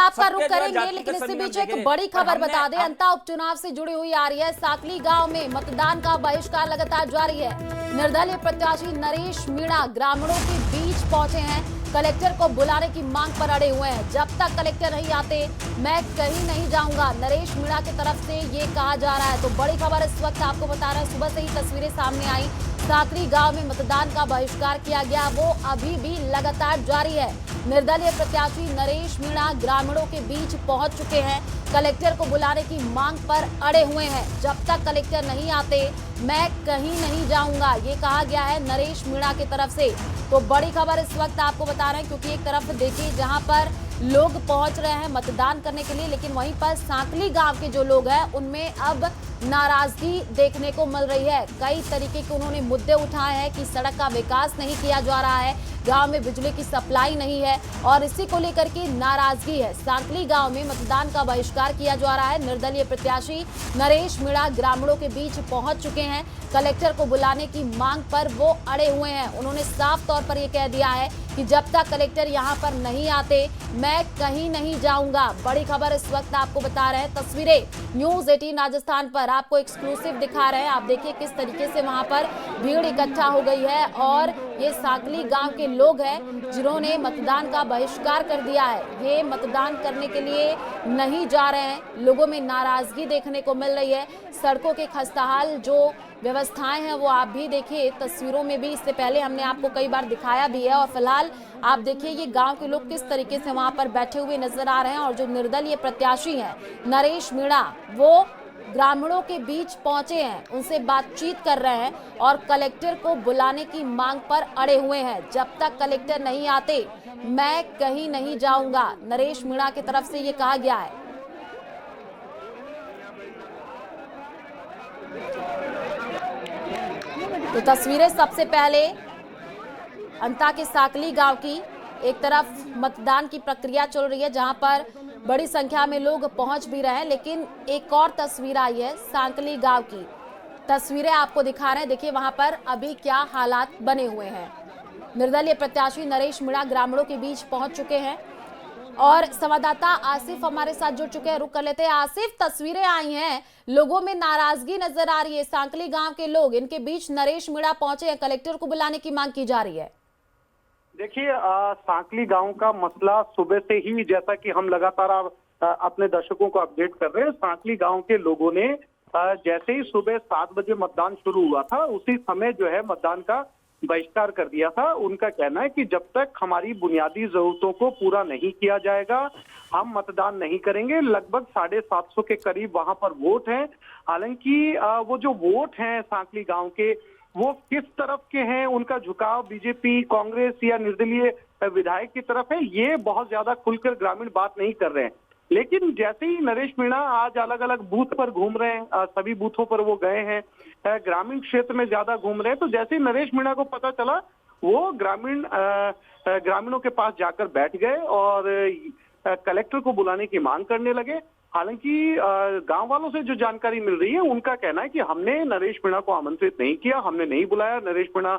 आपका रुख करेंगे, लेकिन इसी बीच एक बड़ी खबर बता दें, अंता उपचुनाव से जुड़ी हुई आ रही है। साकली गांव में मतदान का बहिष्कार लगातार जारी है। निर्दलीय प्रत्याशी नरेश मीणा ग्रामीणों के बीच पहुंचे हैं, कलेक्टर को बुलाने की मांग पर अड़े हुए हैं। जब तक कलेक्टर नहीं आते मैं कहीं नहीं जाऊंगा, नरेश मीणा की तरफ से ये कहा जा रहा है। तो बड़ी खबर इस वक्त आपको बता रहे हैं, सुबह से ही तस्वीरें सामने आई। साकली गांव में मतदान का बहिष्कार किया गया, वो अभी भी लगातार जारी है। निर्दलीय प्रत्याशी नरेश मीणा ग्रामीणों के बीच पहुंच चुके हैं, कलेक्टर को बुलाने की मांग पर अड़े हुए हैं। जब तक कलेक्टर नहीं आते मैं कहीं नहीं जाऊंगा, ये कहा गया है नरेश मीणा की तरफ से। तो बड़ी खबर इस वक्त आपको बता रहे हैं, क्योंकि एक तरफ देखिए जहां पर लोग पहुंच रहे हैं मतदान करने के लिए, लेकिन वहीं पर साकली गांव के जो लोग हैं उनमें अब नाराजगी देखने को मिल रही है। कई तरीके के उन्होंने मुद्दे उठाए हैं कि सड़क का विकास नहीं किया जा रहा है, गांव में बिजली की सप्लाई नहीं है, और इसी को लेकर के नाराजगी है। साकली गांव में मतदान का बहिष्कार किया जा रहा है। निर्दलीय प्रत्याशी नरेश मीणा ग्रामीणों के बीच पहुंच चुके हैं, कलेक्टर को बुलाने की मांग पर वो अड़े हुए हैं। उन्होंने साफ तौर पर यह कह दिया है कि जब तक कलेक्टर यहां पर नहीं आते मैं कहीं नहीं जाऊंगा। बड़ी खबर इस वक्त आपको बता रहे हैं, तस्वीरें न्यूज़ 18 राजस्थान पर आपको एक्सक्लूसिव दिखा रहे हैं। आप देखिए किस तरीके से वहां पर भीड़ इकट्ठा हो गई है, और ये साकली गांव के लोग हैं जिन्होंने मतदान का बहिष्कार कर दिया है। ये मतदान करने के लिए नहीं जा रहे हैं। लोगों में नाराजगी देखने को मिल रही है। सड़कों के खस्ताहाल जो व्यवस्थाएं हैं वो आप भी देखिए तस्वीरों में भी, इससे पहले हमने आपको कई बार दिखाया भी है। और फिलहाल आप देखिए ये गांव के लोग किस तरीके से वहां पर बैठे हुए नजर आ रहे हैं। और जो निर्दलीय प्रत्याशी हैं नरेश मीणा, वो ग्रामीणों के बीच पहुंचे हैं, उनसे बातचीत कर रहे हैं और कलेक्टर को बुलाने की मांग पर अड़े हुए हैं। जब तक कलेक्टर नहीं आते मैं कहीं नहीं जाऊंगा, नरेश मीणा की तरफ से ये कहा गया है। तो तस्वीरें सबसे पहले अंता के साकली गांव की, एक तरफ मतदान की प्रक्रिया चल रही है जहां पर बड़ी संख्या में लोग पहुंच भी रहे हैं, लेकिन एक और तस्वीर आई है साकली गांव की। तस्वीरें आपको दिखा रहे हैं, देखिए वहां पर अभी क्या हालात बने हुए हैं। निर्दलीय प्रत्याशी नरेश मीणा ग्रामीणों के बीच पहुंच चुके हैं और संवाददाता आसिफ हमारे साथ जुड़ चुके हैं। रुक कर लेते हैं आसिफ, तस्वीरें आई हैं, लोगों में नाराजगी नजर आ रही है। साकली गांव के लोग, इनके बीच नरेश मीणा पहुंचे हैं, कलेक्टर को बुलाने की मांग की जा रही है। देखिए साकली गांव का मसला सुबह से ही, जैसा कि हम लगातार अपने दर्शकों को अपडेट कर रहे हैं, साकली गांव के लोगों ने जैसे ही सुबह 7 बजे मतदान शुरू हुआ था उसी समय जो है मतदान का बहिष्कार कर दिया था। उनका कहना है कि जब तक हमारी बुनियादी जरूरतों को पूरा नहीं किया जाएगा हम मतदान नहीं करेंगे। लगभग 750 के करीब वहां पर वोट हैं। हालांकि वो जो वोट हैं साकली गांव के, वो किस तरफ के हैं, उनका झुकाव बीजेपी, कांग्रेस या निर्दलीय विधायक की तरफ है, ये बहुत ज्यादा खुलकर ग्रामीण बात नहीं कर रहे हैं। लेकिन जैसे ही नरेश मीणा आज अलग अलग बूथ पर घूम रहे हैं, सभी बूथों पर वो गए हैं, ग्रामीण क्षेत्र में ज्यादा घूम रहे हैं, तो जैसे ही नरेश मीणा को पता चला वो ग्रामीणों के पास जाकर बैठ गए और कलेक्टर को बुलाने की मांग करने लगे। हालांकि गांव वालों से जो जानकारी मिल रही है उनका कहना है कि हमने नरेश मीणा को आमंत्रित नहीं किया, हमने नहीं बुलाया, नरेश मीणा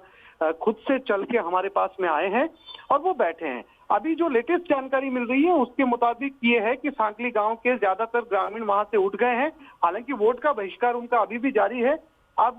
खुद से चल के हमारे पास में आए हैं और वो बैठे हैं। अभी जो लेटेस्ट जानकारी मिल रही है उसके मुताबिक ये है कि साकली गांव के ज्यादातर ग्रामीण वहां से उठ गए हैं। हालांकि वोट का बहिष्कार उनका अभी भी जारी है। अब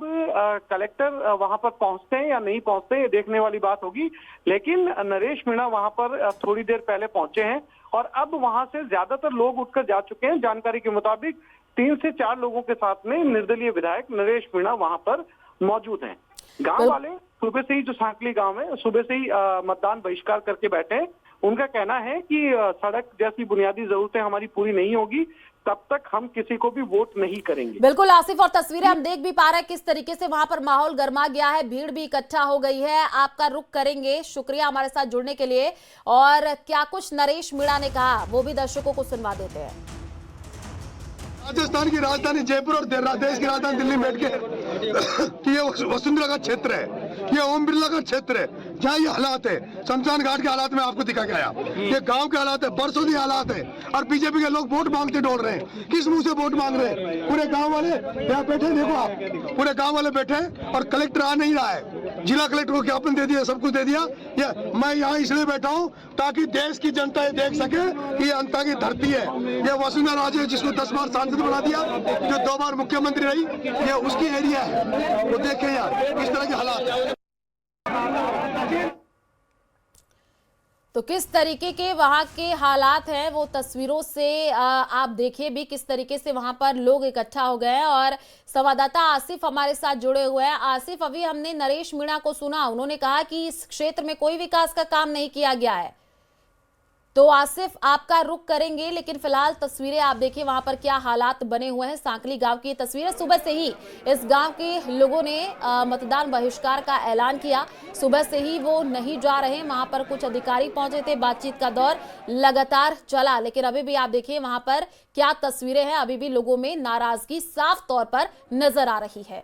कलेक्टर वहां पर पहुंचते हैं या नहीं पहुंचते हैं देखने वाली बात होगी, लेकिन नरेश मीणा वहां पर थोड़ी देर पहले पहुंचे हैं और अब वहां से ज्यादातर लोग उठकर जा चुके हैं। जानकारी के मुताबिक 3 से 4 लोगों के साथ में निर्दलीय विधायक नरेश मीणा वहां पर मौजूद हैं। गांव वाले सुबह से ही, जो साकली गांव है, सुबह से ही मतदान बहिष्कार करके बैठे हैं। उनका कहना है कि सड़क जैसी बुनियादी जरूरतें हमारी पूरी नहीं होगी तब तक हम किसी को भी वोट नहीं करेंगे। बिल्कुल आसिफ, और तस्वीरें हम देख भी पा रहे हैं किस तरीके से वहां पर माहौल गर्मा गया है, भीड़ भी इकट्ठा हो गई है। आपका रुख करेंगे, शुक्रिया हमारे साथ जुड़ने के लिए। और क्या कुछ नरेश मीणा ने कहा वो भी दर्शकों को सुनवा देते हैं। राजस्थान की राजधानी जयपुर और देश की राजधानी दिल्ली में बैठ के कि ये वसुंधरा का क्षेत्र है, ये ओम बिरला का क्षेत्र है, जहाँ ये हालात है। शमशान घाट के हालात में आपको दिखा गया, ये गांव के हालात है, बरसों हालात है, और बीजेपी के लोग वोट मांगते डोल रहे हैं। किस मुंह से वोट मांग रहे हैं? पूरे गांव वाले यहाँ बैठे, देखो आप, पूरे गांव वाले बैठे और कलेक्टर आ नहीं रहा है। जिला कलेक्टर को ज्ञापन दे दिया, सब कुछ दे दिया। ये मैं यहाँ इसलिए बैठा हूँ ताकि देश की जनता ये देख सके कि ये जनता की धरती है। ये वसुंधरा राजे जिसको 10 बार सांसद बना दिया, जो 2 बार मुख्यमंत्री रही, ये उसकी एरिया है। वो देखें यार इस तरह के हालात है। तो किस तरीके के वहां के हालात हैं वो तस्वीरों से आप देखिए भी किस तरीके से वहां पर लोग इकट्ठा हो गए हैं। और संवाददाता आसिफ हमारे साथ जुड़े हुए हैं। आसिफ, अभी हमने नरेश मीणा को सुना, उन्होंने कहा कि इस क्षेत्र में कोई विकास का काम नहीं किया गया है। तो आसिफ, आपका रुख करेंगे, लेकिन फिलहाल तस्वीरें आप देखिए वहां पर क्या हालात बने हुए हैं। सांकली गांव की तस्वीरें, सुबह से ही इस गांव के लोगों ने मतदान बहिष्कार का ऐलान किया। सुबह से ही वो नहीं जा रहे, वहां पर कुछ अधिकारी पहुंचे थे, बातचीत का दौर लगातार चला, लेकिन अभी भी आप देखिए वहां पर क्या तस्वीरें हैं। अभी भी लोगों में नाराजगी साफ तौर पर नजर आ रही है।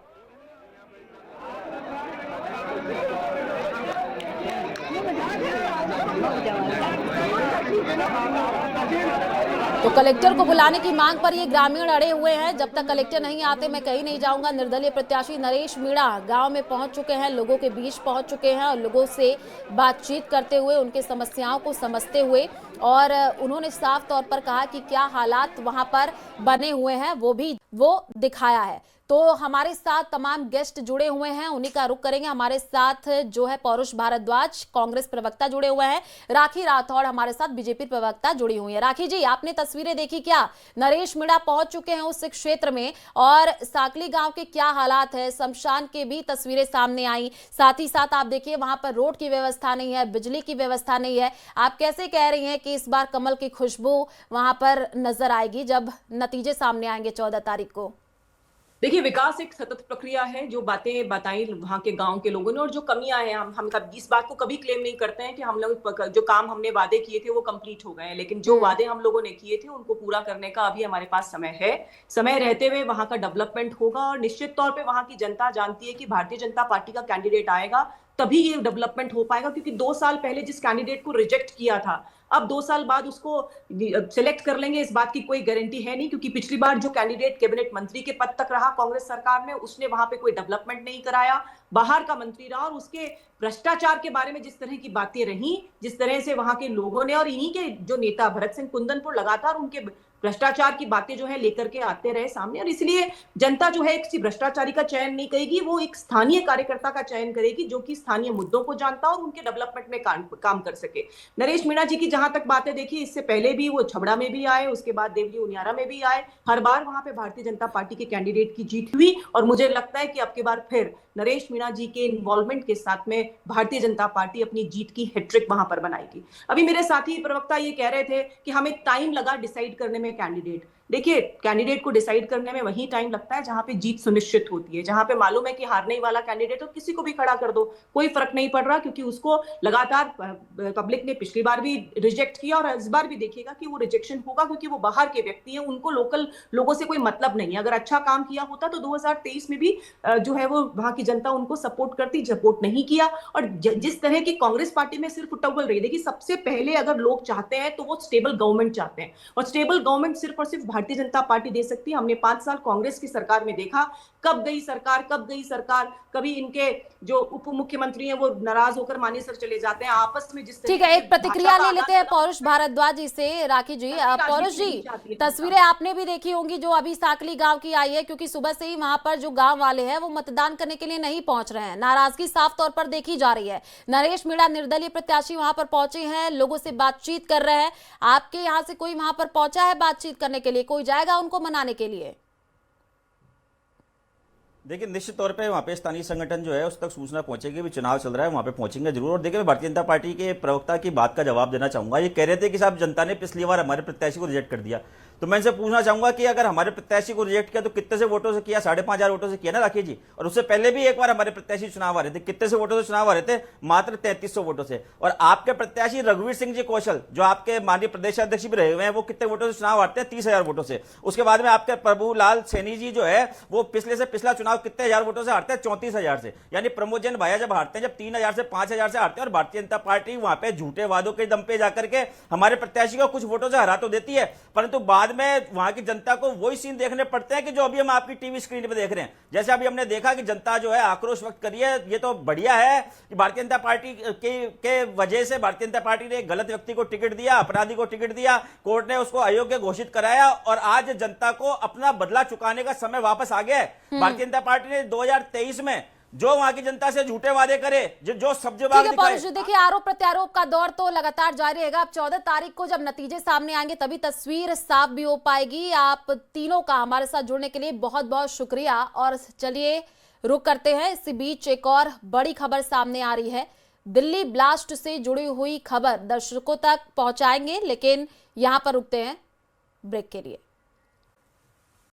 तो कलेक्टर को बुलाने की मांग पर ये ग्रामीण अड़े हुए हैं। जब तक कलेक्टर नहीं आते मैं कहीं नहीं जाऊंगा। निर्दलीय प्रत्याशी नरेश मीणा गांव में पहुंच चुके हैं, लोगों के बीच पहुंच चुके हैं और लोगों से बातचीत करते हुए, उनके समस्याओं को समझते हुए, और उन्होंने साफ तौर पर कहा कि क्या हालात वहां पर बने हुए हैं वो दिखाया है। तो हमारे साथ तमाम गेस्ट जुड़े हुए हैं, उन्हीं का रुख करेंगे। हमारे साथ जो है पौरुष भारद्वाज, कांग्रेस प्रवक्ता जुड़े हुए हैं, राखी राठौड़ हमारे साथ बीजेपी प्रवक्ता जुड़ी हुई है। राखी जी, आपने तस्वीरें देखी, क्या नरेश मीणा पहुंच चुके हैं उस क्षेत्र में, और सांकली गांव के क्या हालात है? शमशान के भी तस्वीरें सामने आई, साथ ही साथ आप देखिए वहां पर रोड की व्यवस्था नहीं है, बिजली की व्यवस्था नहीं है। आप कैसे कह रही हैं कि इस बार कमल की खुशबू वहां पर नजर आएगी जब नतीजे सामने आएंगे 14 तारीख को? देखिए, विकास एक सतत प्रक्रिया है। जो बातें बताई वहाँ के गांव के लोगों ने और जो कमियां हैं, हम इस बात को कभी क्लेम नहीं करते हैं कि हम लोग जो काम हमने वादे किए थे वो कंप्लीट हो गए हैं, लेकिन जो वादे हम लोगों ने किए थे उनको पूरा करने का अभी हमारे पास समय है। समय रहते हुए वहां का डेवलपमेंट होगा और निश्चित तौर पर वहां की जनता जानती है कि भारतीय जनता पार्टी का कैंडिडेट आएगा तभी ये डेवलपमेंट हो पाएगा। क्योंकि 2 साल पहले जिस कैंडिडेट को रिजेक्ट किया था, अब 2 साल बाद उसको सिलेक्ट कर लेंगे, इस बात की कोई गारंटी है नहीं। क्योंकि पिछली बार जो कैंडिडेट कैबिनेट मंत्री के पद तक रहा कांग्रेस सरकार में, उसने वहां पे कोई डेवलपमेंट नहीं कराया, बाहर का मंत्री रहा, और उसके भ्रष्टाचार के बारे में जिस तरह की बातें रही, जिस तरह से वहां के लोगों ने और इन्हीं के जो नेता भरत सिंह कुंदनपुर लगातार उनके भ्रष्टाचार की बातें जो है लेकर के आते रहे सामने, और इसलिए जनता जो है किसी भ्रष्टाचारी का चयन नहीं करेगी, वो एक स्थानीय कार्यकर्ता का चयन करेगी जो कि स्थानीय मुद्दों को जानता और उनके डेवलपमेंट में काम कर सके। नरेश मीणा जी की जहां तक बातें देखी, इससे पहले भी वो छबड़ा में भी आए, उसके बाद देवली उनियारा में भी आए, हर बार वहां पे भारतीय जनता पार्टी के कैंडिडेट की जीत हुई, और मुझे लगता है कि अब की बार फिर नरेश मीणा जी के इन्वॉल्वमेंट के साथ में भारतीय जनता पार्टी अपनी जीत की हैट्रिक वहां पर बनाएगी। अभी मेरे साथी प्रवक्ता ये कह रहे थे कि हमें टाइम लगा डिसाइड करने में कैंडिडेट। देखिए, कैंडिडेट को डिसाइड करने में वही टाइम लगता है जहां पे जीत सुनिश्चित होती है, जहां पे मालूम है कि हारने ही वाला कैंडिडेट हो, किसी को भी खड़ा कर दो, कोई फर्क नहीं पड़ रहा, क्योंकि उसको लगातार पब्लिक ने पिछली बार भी रिजेक्ट किया और इस बार भी देखिएगा कि वो रिजेक्शन होगा, क्योंकि वो बाहर के व्यक्ति हैं, उनको लोकल लोगों से कोई मतलब नहीं है। अगर अच्छा काम किया होता तो 2023 में भी जो है वो वहां की जनता उनको सपोर्ट करती, सपोर्ट नहीं किया। और जिस तरह की कांग्रेस पार्टी में सिर्फ टॉगल रही, देखिए सबसे पहले अगर लोग चाहते हैं तो वो स्टेबल गवर्नमेंट चाहते हैं, और स्टेबल गवर्नमेंट सिर्फ और सिर्फ भारतीय जनता पार्टी दे सकती है। हमने 5 साल कांग्रेस की सरकार में देखा, कब गई सरकार, कभी इनके जो उप मुख्यमंत्री हैं वो नाराज होकर मानेसर चले जाते हैं, आपस में जिस ठीक है, एक प्रतिक्रिया ले लेते हैं पौरुष भारद्वाज जी से। राखी जी, पौरुष जी, तस्वीरें आपने भी देखी होंगी जो अभी सांकली गांव की आई है, क्योंकि सुबह से ही वहां पर जो गांव वाले हैं वो मतदान करने के लिए नहीं पहुंच रहे हैं, नाराजगी साफ तौर पर देखी जा रही है। नरेश मीणा निर्दलीय प्रत्याशी वहां पर पहुंचे हैं, लोगों से बातचीत कर रहे हैं। आपके यहाँ से कोई वहां पर पहुंचा है बातचीत करने के लिए? कोई जाएगा उनको मनाने के लिए? देखिए, निश्चित तौर पे वहाँ पे स्थानीय संगठन जो है उस तक सूचना पहुंचेगी, भी चुनाव चल रहा है, वहाँ पे पहुंचेंगे जरूर। और देखिए, मैं भारतीय जनता पार्टी के प्रवक्ता की बात का जवाब देना चाहूंगा। ये कह रहे थे कि साहब जनता ने पिछली बार हमारे प्रत्याशी को रिजेक्ट कर दिया, तो मैं इनसे पूछना चाहूंगा कि अगर हमारे प्रत्याशी को रिजेक्ट किया तो कितने से वोटों से किया? 5,500 वोटों से किया ना राखी जी। और उससे पहले भी एक बार हमारे प्रत्याशी चुनाव आ रहे थे, कितने से वोटों से चुनाव आ रहे थे? मात्र 3300 वोटों से। और आपके प्रत्याशी रघुवीर सिंह जी कौशल, जो आपके माननीय प्रदेश अध्यक्ष भी रहे हुए हैं, वो कितने वोटों से चुनाव आते हैं? 30,000 वोटों से। उसके बाद में आपके प्रभुलाल सैनी जी जो है वो पिछले से पिछला चुनाव कितने हजार वोटों से हारते हैं? 34,000 से। यानी प्रमोद जैन भाया जब हारते हैं, जब 3,000 से 5,000 से हारते हैं, और भारतीय जनता पार्टी वहां पे झूठे वादों के दम पे जाकर के हमारे प्रत्याशी को कुछ वोटों से हरा तो देती है, परंतु बाद बाद में वहां की जनता को वही सीन देखने पड़ते हैं कि जो अभी हम आपकी टीवी स्क्रीन पे देख रहे हैं। जैसे अभी हमने देखा कि जनता जो है आक्रोश व्यक्त करी है, ये तो बढ़िया है कि भारतीय जनता पार्टी के वजह से भारतीय जनता पार्टी ने एक गलत व्यक्ति को टिकट दिया, अपराधी को टिकट दिया, कोर्ट ने उसको अयोग्य घोषित कराया और आज जनता को अपना बदला चुकाने का समय वापस आ गया है। भारतीय जनता पार्टी ने 2023 में जो वहां की जनता से झूठे वादे करे, जो सब्जेबाज ठीक है पौरुष जी, देखिए आरोप प्रत्यारोप का दौर तो लगातार जारी रहेगा। अब 14 तारीख को जब नतीजे सामने आएंगे तभी तस्वीर साफ भी हो पाएगी। आप तीनों का हमारे साथ जुड़ने के लिए बहुत बहुत शुक्रिया। और चलिए रुक करते हैं, इसी बीच एक और बड़ी खबर सामने आ रही है। दिल्ली ब्लास्ट से जुड़ी हुई खबर दर्शकों तक पहुंचाएंगे, लेकिन यहां पर रुकते हैं ब्रेक के लिए।